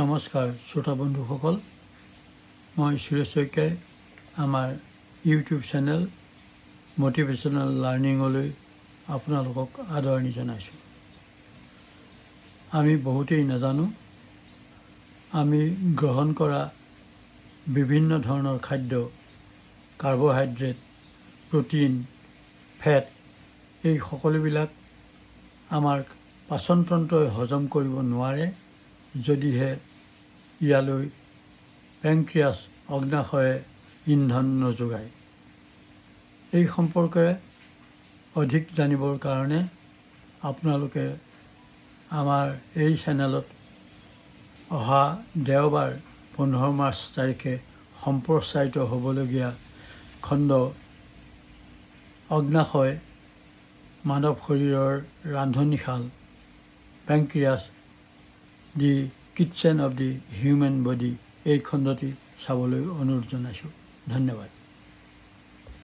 নমস্কাৰ শ্ৰোতা বন্ধুসকল, মই সুৰেশ শইকীয়াই আমাৰ ইউটিউব চেনেল মটিভেশ্যনেল লাৰ্ণিঙলৈ আপোনালোকক আদৰণি জনাইছোঁ। আমি বহুতেই নাজানো, আমি গ্ৰহণ কৰা বিভিন্ন ধৰণৰ খাদ্য, কাৰ্বহাইড্ৰেট, প্ৰ'টিন, ফেট, এই সকলোবিলাক আমাৰ পাচনতন্ত্ৰই হজম কৰিব নোৱাৰে যদিহে ইয়ালৈ পেংক্ৰিয়াছ অগ্নাশয়ে ইন্ধন নোযোগায়। এই সম্পৰ্কে অধিক জানিবৰ কাৰণে আপোনালোকে আমাৰ এই চেনেলত অহা দেওবাৰ 15 মাৰ্চ তাৰিখে সম্প্ৰচাৰিত হ'বলগীয়া খণ্ড অগ্নাশয় মানৱ শৰীৰৰ ৰান্ধনীশাল pancreas the kitchen of the human body এই খণ্ডটি চাবলৈ অনুৰোধ জনাইছোঁ। ধন্যবাদ।